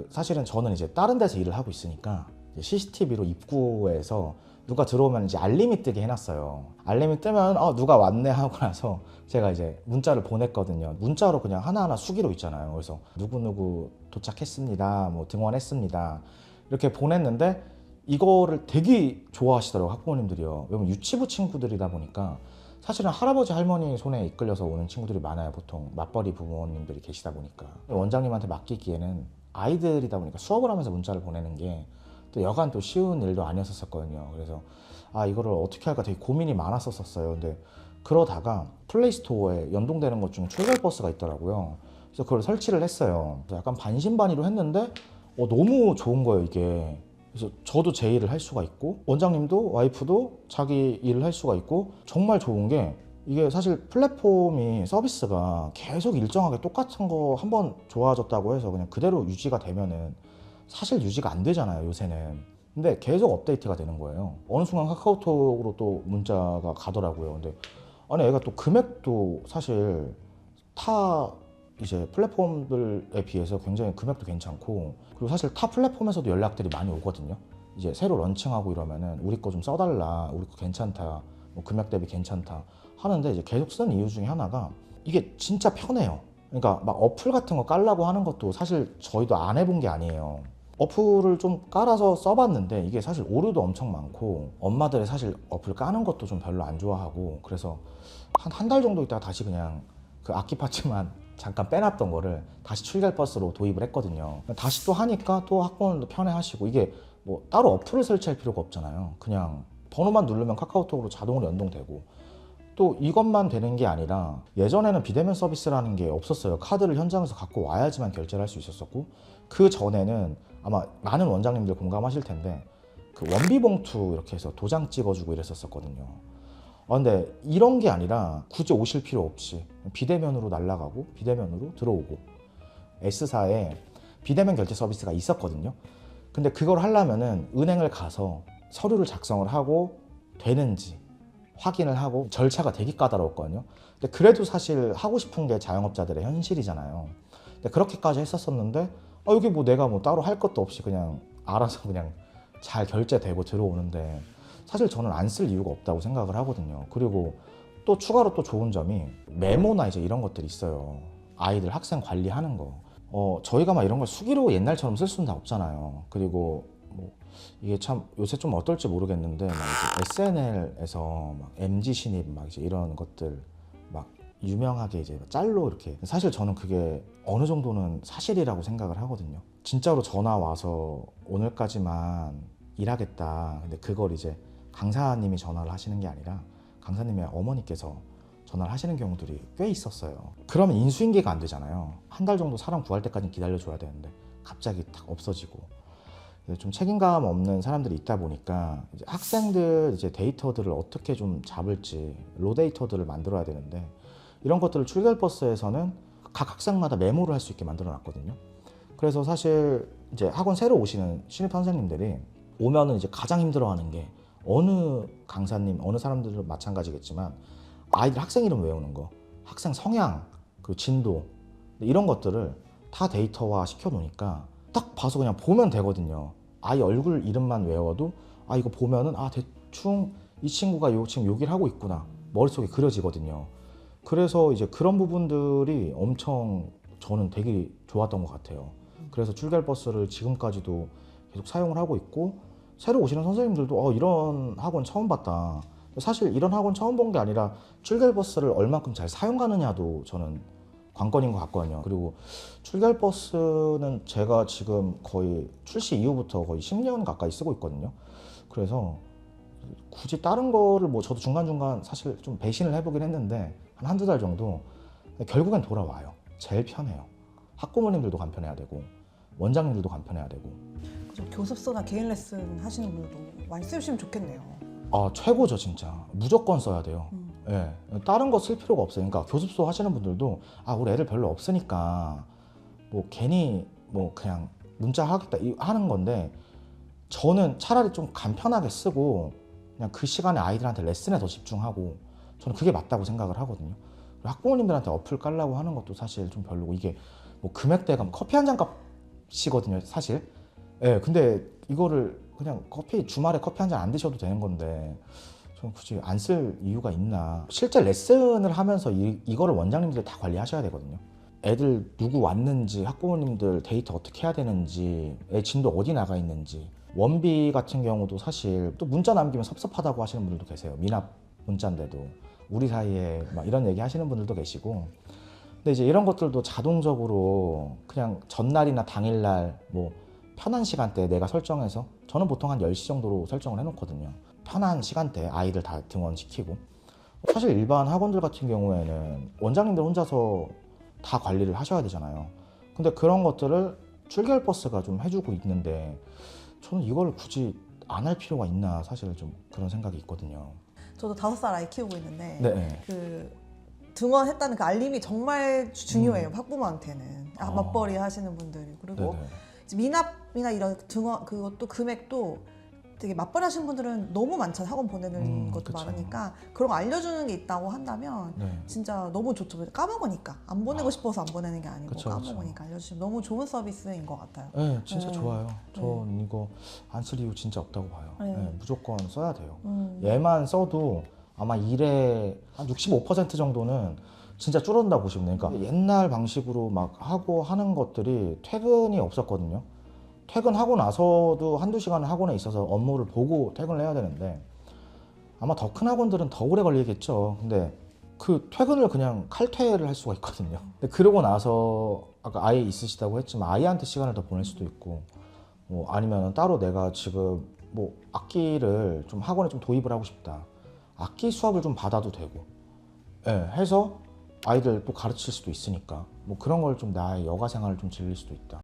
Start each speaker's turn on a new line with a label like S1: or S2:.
S1: 사실은 저는 이제 다른 데서 일을 하고 있으니까 CCTV로 입구에서 누가 들어오면 이제 알림이 뜨게 해놨어요. 알림이 뜨면 누가 왔네 하고 나서 제가 이제 문자를 보냈거든요. 문자로 그냥 하나하나 수기로 있잖아요. 그래서 누구누구 도착했습니다, 뭐 등원했습니다 이렇게 보냈는데 이거를 되게 좋아하시더라고요, 학부모님들이요. 왜냐면 유치부 친구들이다 보니까 사실은 할아버지 할머니 손에 이끌려서 오는 친구들이 많아요. 보통 맞벌이 부모님들이 계시다 보니까 원장님한테 맡기기에는 아이들이다 보니까 수업을 하면서 문자를 보내는 게 또 여간 또 쉬운 일도 아니었었거든요. 그래서 이거를 어떻게 할까 되게 고민이 많았었어요. 근데 그러다가 플레이스토어에 연동되는 것 중에 출결버스가 있더라고요. 그래서 그걸 설치를 했어요. 그래서 약간 반신반의로 했는데 너무 좋은 거예요, 이게. 그래서 저도 제 일을 할 수가 있고 원장님도 와이프도 자기 일을 할 수가 있고, 정말 좋은 게 이게 사실 플랫폼이 서비스가 계속 일정하게 똑같은 거 한번 좋아졌다고 해서 그냥 그대로 유지가 되면은 사실 유지가 안 되잖아요, 요새는. 근데 계속 업데이트가 되는 거예요. 어느 순간 카카오톡으로 또 문자가 가더라고요. 근데 아니 애가 또 금액도 사실 타 이제 플랫폼들에 비해서 굉장히 금액도 괜찮고, 그리고 사실 타 플랫폼에서도 연락들이 많이 오거든요. 이제 새로 런칭하고 이러면은 우리 거 좀 써달라, 우리 거 괜찮다, 뭐 금액 대비 괜찮다 하는데 이제 계속 쓰는 이유 중에 하나가 이게 진짜 편해요. 그러니까 막 어플 같은 거 깔라고 하는 것도 사실 저희도 안 해본 게 아니에요. 어플을 좀 깔아서 써봤는데 이게 사실 오류도 엄청 많고, 엄마들이 사실 어플 까는 것도 좀 별로 안 좋아하고, 그래서 한 달 정도 있다가 다시 그냥 그 악기 파츠만 잠깐 빼놨던 거를 다시 출결버스로 도입을 했거든요. 다시 또 하니까 또 학부모님도 편해하시고, 이게 뭐 따로 어플을 설치할 필요가 없잖아요. 그냥 번호만 누르면 카카오톡으로 자동으로 연동되고, 또 이것만 되는 게 아니라 예전에는 비대면 서비스라는 게 없었어요. 카드를 현장에서 갖고 와야지만 결제를 할 수 있었었고, 그 전에는 아마 많은 원장님들 공감하실 텐데 그 원비봉투 이렇게 해서 도장 찍어주고 이랬었거든요. 근데 이런 게 아니라 굳이 오실 필요 없이 비대면으로 날아가고 비대면으로 들어오고, S사에 비대면 결제 서비스가 있었거든요. 근데 그걸 하려면은 은행을 가서 서류를 작성을 하고 되는지 확인을 하고 절차가 되게 까다로웠거든요. 근데 그래도 사실 하고 싶은 게 자영업자들의 현실이잖아요. 근데 그렇게까지 했었었는데 여기 뭐 내가 뭐 따로 할 것도 없이 그냥 알아서 그냥 잘 결제되고 들어오는데, 사실 저는 안 쓸 이유가 없다고 생각을 하거든요. 그리고 또 추가로 또 좋은 점이 메모나 이제 이런 것들이 있어요. 아이들 학생 관리하는 거. 저희가 막 이런 걸 수기로 옛날처럼 쓸 수는 다 없잖아요. 그리고 뭐 이게 참 요새 좀 어떨지 모르겠는데 막 이제 SNL에서 막 MG 신입 막 이제 이런 것들 막 유명하게 이제 짤로 이렇게, 사실 저는 그게 어느 정도는 사실이라고 생각을 하거든요. 진짜로 전화 와서 오늘까지만 일하겠다. 근데 그걸 이제 강사님이 전화를 하시는 게 아니라 강사님의 어머니께서 전화를 하시는 경우들이 꽤 있었어요. 그러면 인수인계가 안 되잖아요. 한 달 정도 사람 구할 때까지 기다려줘야 되는데 갑자기 딱 없어지고. 좀 책임감 없는 사람들이 있다 보니까 이제 학생들 이제 데이터들을 어떻게 좀 잡을지 로 데이터들을 만들어야 되는데, 이런 것들을 출결버스에서는 각 학생마다 메모를 할 수 있게 만들어 놨거든요. 그래서 사실 이제 학원 새로 오시는 신입 선생님들이 오면은 이제 가장 힘들어하는 게, 어느 강사님 어느 사람들도 마찬가지겠지만 아이들 학생 이름 외우는 거, 학생 성향, 그 진도 이런 것들을 다 데이터화 시켜 놓으니까 딱 봐서 그냥 보면 되거든요. 아이 얼굴 이름만 외워도 이거 보면은 대충 이 친구가 지금 여기를 하고 있구나 머릿속에 그려지거든요. 그래서 이제 그런 부분들이 엄청 저는 되게 좋았던 것 같아요. 그래서 출결버스를 지금까지도 계속 사용을 하고 있고, 새로 오시는 선생님들도 이런 학원 처음 봤다. 사실 이런 학원 처음 본 게 아니라 출결버스를 얼만큼 잘 사용하느냐도 저는 관건인 것 같거든요. 그리고 출결버스는 제가 지금 거의 출시 이후부터 거의 10년 가까이 쓰고 있거든요. 그래서 굳이 다른 거를 뭐 저도 중간중간 사실 좀 배신을 해보긴 했는데 한두 달 정도 결국엔 돌아와요. 제일 편해요. 학부모님들도 간편해야 되고 원장님들도 간편해야 되고.
S2: 그죠. 교습소나 개인 레슨 하시는 분들도 많이 쓰시면 좋겠네요.
S1: 최고죠 진짜. 무조건 써야 돼요. 예, 다른 거 쓸 필요가 없어요. 그러니까 교습소 하시는 분들도 우리 애들 별로 없으니까 뭐 괜히 뭐 그냥 문자 하겠다 하는 건데, 저는 차라리 좀 간편하게 쓰고 그냥 그 시간에 아이들한테 레슨에 더 집중하고, 저는 그게 맞다고 생각을 하거든요. 학부모님들한테 어플 깔라고 하는 것도 사실 좀 별로고, 이게 뭐 금액대가 커피 한 잔 값 시거든요, 사실. 예, 근데 이거를 그냥 주말에 커피 한 잔 안 드셔도 되는 건데 전 굳이 안 쓸 이유가 있나. 실제 레슨을 하면서 이거를 원장님들이 다 관리하셔야 되거든요. 애들 누구 왔는지, 학부모님들 데이터 어떻게 해야 되는지, 애 진도 어디 나가 있는지. 원비 같은 경우도 사실 또 문자 남기면 섭섭하다고 하시는 분들도 계세요. 미납 문자인데도 우리 사이에 막 이런 얘기 하시는 분들도 계시고. 근데 이제 이런 것들도 자동적으로 그냥 전날이나 당일날 뭐 편한 시간대에 내가 설정해서, 저는 보통 한 10시 정도로 설정을 해놓거든요. 편한 시간대에 아이들 다 등원시키고. 사실 일반 학원들 같은 경우에는 원장님들 혼자서 다 관리를 하셔야 되잖아요. 근데 그런 것들을 출결 버스가 좀 해주고 있는데 저는 이걸 굳이 안 할 필요가 있나, 사실 좀 그런 생각이 있거든요.
S2: 저도 5살 아이 키우고 있는데
S1: 네.
S2: 그 등원했다는 그 알림이 정말 중요해요. 학부모한테는. 맞벌이 하시는 분들이. 그리고
S1: 네네.
S2: 이제 미납이나 이런 등원 그것도 금액도 되게 맞벌이 하시는 분들은 너무 많잖아요. 학원 보내는 것도
S1: 그쵸.
S2: 많으니까 그런 거 알려주는 게 있다고 한다면
S1: 네.
S2: 진짜 너무 좋죠. 까먹으니까 안 보내고 싶어서 안 보내는 게 아니고
S1: 그쵸, 그쵸.
S2: 까먹으니까 알려주시면 너무 좋은 서비스인 것 같아요.
S1: 네, 진짜
S2: 네.
S1: 좋아요. 전 이거 안 쓸 이유 진짜 없다고 봐요.
S2: 네.
S1: 네, 무조건 써야 돼요.
S2: 음.
S1: 얘만 써도 아마 일의 한 65% 정도는 진짜 줄어든다고 보시면 돼요. 그러니까 옛날 방식으로 막 하고 하는 것들이 퇴근이 없었거든요. 퇴근하고 나서도 한두 시간은 학원에 있어서 업무를 보고 퇴근을 해야 되는데 아마 더 큰 학원들은 더 오래 걸리겠죠. 근데 그 퇴근을 그냥 칼퇴를 할 수가 있거든요. 근데 그러고 나서 아까 아이 있으시다고 했지만 아이한테 시간을 더 보낼 수도 있고, 뭐 아니면 따로 내가 지금 뭐 악기를 좀 학원에 좀 도입을 하고 싶다. 악기 수업을 좀 받아도 되고, 예, 해서 아이들 또 가르칠 수도 있으니까 뭐 그런 걸 좀 나의 여가 생활을 좀 즐길 수도 있다.